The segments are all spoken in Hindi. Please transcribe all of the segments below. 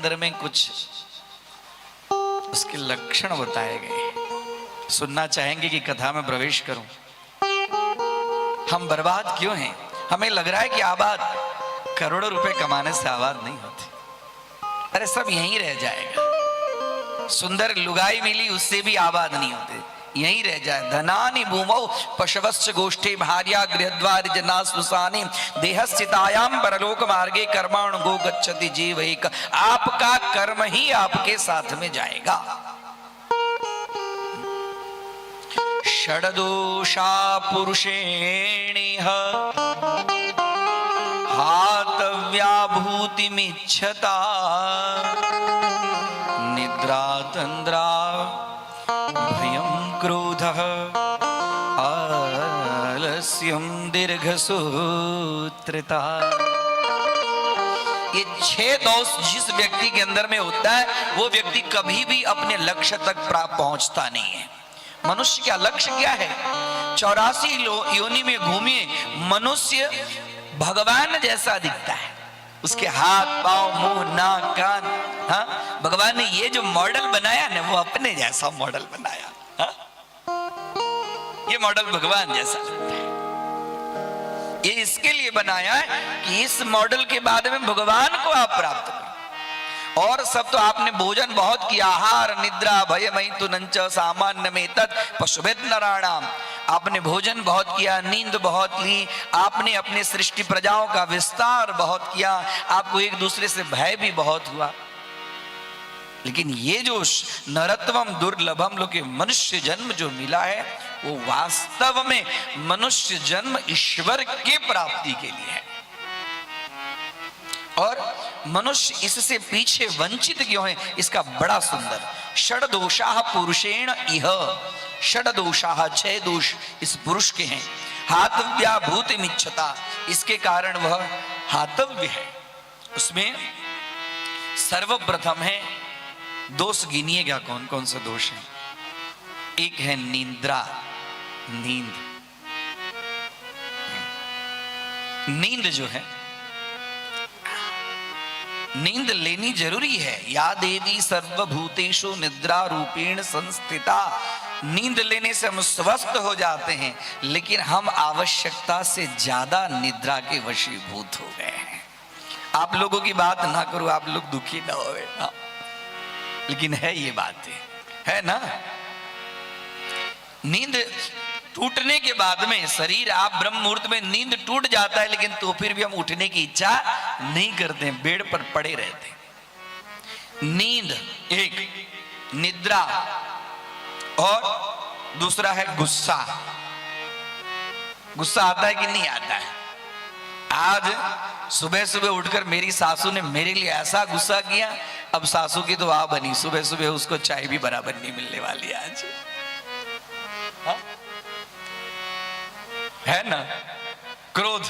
अंदर में कुछ उसके लक्षण बताए गए, सुनना चाहेंगे कि कथा में प्रवेश करूं। हम बर्बाद क्यों हैं? हमें लग रहा है कि आबाद करोड़ों रुपए कमाने से आबाद नहीं होते। अरे सब यहीं रह जाएगा। सुंदर लुगाई मिली उससे भी आबाद नहीं होते, यहीं रह जाए। धनानि भूमौ पशवश्च गोष्ठे भार्या गृहद्वार जना सुसानि देहस्थितायाम परलोक मार्गे कर्माण गो गच्छति जीव एक। आपका कर्म ही आपके साथ में जाएगा। षड्दोषा पुरुषेणिह हातव्या भूतिमिच्छता निद्रा तंद्रा भयं क्रोधः आलस्यं दीर्घसूत्रता। ये 6 दोष जिस व्यक्ति के अंदर में होता है वो व्यक्ति कभी भी अपने लक्ष्य तक पहुंचता नहीं है। मनुष्य का लक्ष्य क्या है? 84 योनि में घूमिए, मनुष्य भगवान जैसा दिखता है। उसके हाथ पांव मुंह नाक कान, हाँ, भगवान ने ये जो मॉडल बनाया ना वो अपने जैसा मॉडल बनाया। हाँ? ये मॉडल भगवान जैसा लगता है। ये इसके लिए बनाया है कि इस मॉडल के बाद में भगवान को आप प्राप्त करें। और सब तो आपने भोजन बहुत किया, आहार निद्रा भय मैथुनंच सामान्य में तत् पशुभेद नराणाम। आपने भोजन बहुत किया, नींद बहुत ली, आपने अपने सृष्टि प्रजाओं का विस्तार बहुत किया, आपको एक दूसरे से भय भी बहुत हुआ। लेकिन ये जो नरत्वम दुर्लभम लोके मनुष्य जन्म जो मिला है वो वास्तव में मनुष्य जन्म ईश्वर के प्राप्ति के लिए है। और मनुष्य इससे पीछे वंचित क्यों है? इसका बड़ा सुंदर षड्दोषाः पुरुषेण इह। षड्दोषाः 6 दोष इस पुरुष के हैं। हातव्या भूतिमिच्छता, इसके कारण वह हातव्य है। उसमें सर्वप्रथम है दोष, गिनिएगा कौन कौन से दोष हैं। एक है निद्रा, नींद। नींद जो है, नींद लेनी जरूरी है। या देवी सर्वभूतेषु निद्रा रूपेण संस्थिता। नींद लेने से हम स्वस्थ हो जाते हैं, लेकिन हम आवश्यकता से ज्यादा निद्रा के वशीभूत हो गए हैं। आप लोगों की बात ना करूं, आप लोग दुखी ना हो, लेकिन है ये बात है ना। नींद टूटने के बाद में शरीर, आप ब्रह्म मुहूर्त में नींद टूट जाता है, लेकिन तो फिर भी हम उठने की इच्छा नहीं करते, बेड पर पड़े रहते हैं। नींद एक, निद्रा, और दूसरा है गुस्सा। गुस्सा आता है कि नहीं आता है? आज सुबह सुबह उठकर मेरी सासू ने मेरे लिए ऐसा गुस्सा किया, अब सासू की तो आ बनी, सुबह सुबह उसको चाय भी बराबर नहीं मिलने वाली आज। हाँ? है ना। क्रोध,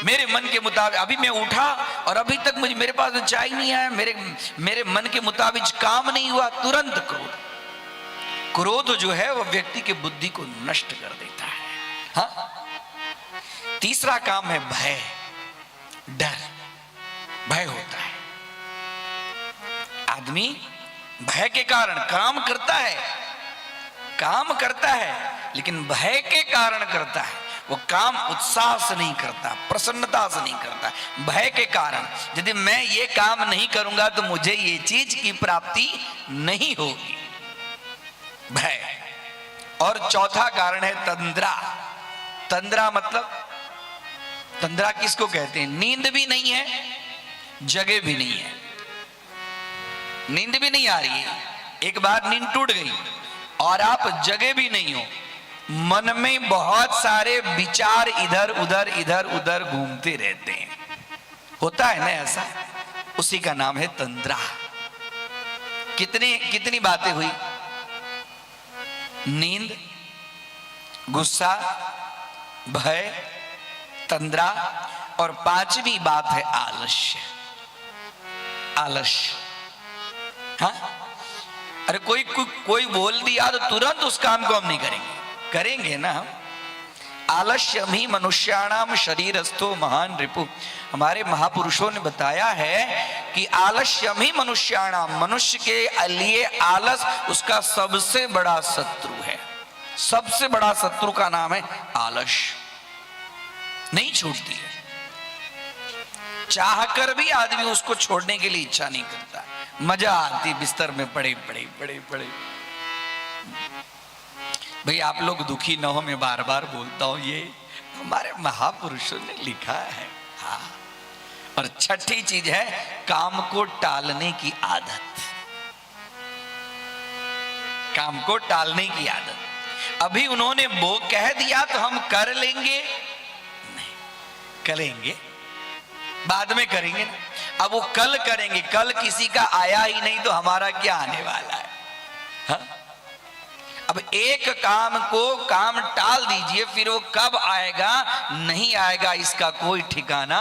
मेरे मन के मुताबिक, अभी मैं उठा और अभी तक मेरे पास चाय नहीं आया, मेरे मन के मुताबिक काम नहीं हुआ, तुरंत क्रोध। क्रोध जो है वो व्यक्ति के बुद्धि को नष्ट कर देता है। हाँ? तीसरा काम है भय, डर, भय होता है। आदमी भय के कारण काम करता है, लेकिन भय के कारण करता है। वो काम उत्साह से नहीं करता, प्रसन्नता से नहीं करता, भय के कारण। यदि मैं ये काम नहीं करूंगा तो मुझे ये चीज की प्राप्ति नहीं होगी, भय। और चौथा कारण है तंद्रा। तंद्रा मतलब, तंद्रा किसको कहते हैं? नींद भी नहीं है, जगह भी नहीं है, नींद भी नहीं आ रही है, एक बार नींद टूट गई और आप जगह भी नहीं हो, मन में बहुत सारे विचार इधर उधर घूमते रहते हैं। होता है ना ऐसा? उसी का नाम है तंद्रा। कितनी बातें हुई? नींद, गुस्सा, भय, तंद्रा, और 5वीं बात है आलस्य। आलस्य, हाँ? अरे कोई बोल दिया तो तुरंत उस काम को हम नहीं करेंगे ना हम। आलस्यम ही मनुष्याणाम शरीरस्थो महान रिपु। हमारे महापुरुषों ने बताया है कि आलस्यम ही मनुष्याणाम, मनुष्य के लिए आलस उसका सबसे बड़ा शत्रु है। सबसे बड़ा शत्रु का नाम है आलस। नहीं छूटती है, चाहकर भी आदमी उसको छोड़ने के लिए इच्छा नहीं करता। मजा आती बिस्तर में पड़े पड़े पड़े पड़े। भाई आप लोग दुखी न हो, मैं बार बार बोलता हूं, ये हमारे महापुरुषों ने लिखा है। हाँ, और छठी चीज है काम को टालने की आदत। काम को टालने की आदत। अभी उन्होंने वो कह दिया तो हम कर लेंगे, नहीं करेंगे, बाद में करेंगे ना। अब वो कल करेंगे, कल किसी का आया ही नहीं तो हमारा क्या आने वाला है। हा? अब एक काम को काम टाल दीजिए, फिर वो कब आएगा नहीं आएगा इसका कोई ठिकाना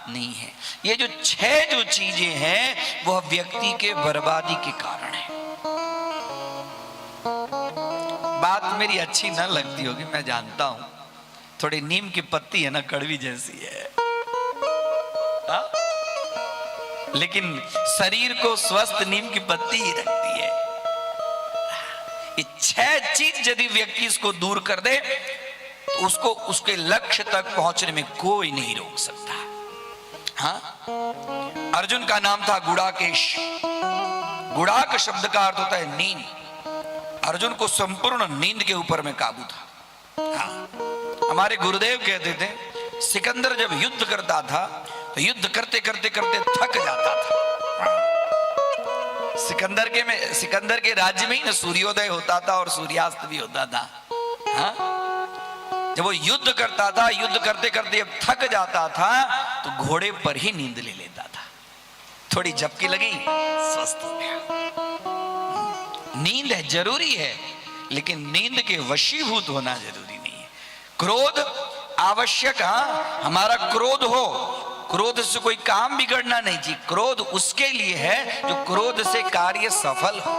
नहीं है। ये जो छह जो चीजें हैं वह व्यक्ति के बर्बादी के कारण है। बात मेरी अच्छी न लगती होगी, मैं जानता हूं, थोड़ी नीम की पत्ती है ना, कड़वी जैसी है। हा? लेकिन शरीर को स्वस्थ नीम की पत्ती ही रखती है। ये छह चीज यदि व्यक्ति इसको दूर कर दे तो उसको उसके लक्ष्य तक पहुंचने में कोई नहीं रोक सकता। हाँ, अर्जुन का नाम था गुड़ाकेश। गुड़ाक शब्द का अर्थ होता है नींद। अर्जुन को संपूर्ण नींद के ऊपर में काबू था। हाँ, हमारे गुरुदेव कहते थे सिकंदर जब युद्ध करता था तो युद्ध करते करते करते थक जाता था। सिकंदर के राज्य में ही ना सूर्योदय होता था और सूर्यास्त भी होता था। हाँ? जब वो युद्ध करता था, युद्ध करते करते जब थक जाता था तो घोड़े पर ही नींद ले लेता था। थोड़ी झपकी लगी, स्वस्थ हो गया। नींद है, जरूरी है, लेकिन नींद के वशीभूत होना जरूरी नहीं है। क्रोध आवश्यक, हाँ, हमारा क्रोध हो, क्रोध से कोई काम बिगड़ना नहीं चाहिए। क्रोध उसके लिए है जो क्रोध से कार्य सफल हो।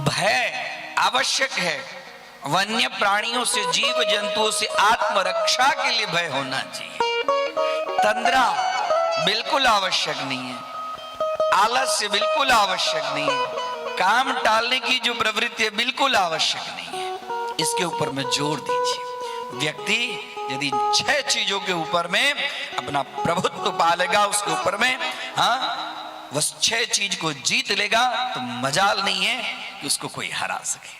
भय आवश्यक है, वन्य प्राणियों से, जीव जंतुओं से आत्मरक्षा के लिए भय होना चाहिए। तंद्रा बिल्कुल आवश्यक नहीं है, आलस्य बिल्कुल आवश्यक नहीं है, काम टालने की जो प्रवृत्ति है बिल्कुल आवश्यक नहीं है। इसके ऊपर में जोर दीजिए। व्यक्ति यदि छह चीजों के ऊपर में अपना प्रभुत्व पालेगा, उसके ऊपर में, हाँ, बस छह चीज को जीत लेगा तो मजाल नहीं है कि उसको कोई हरा सके।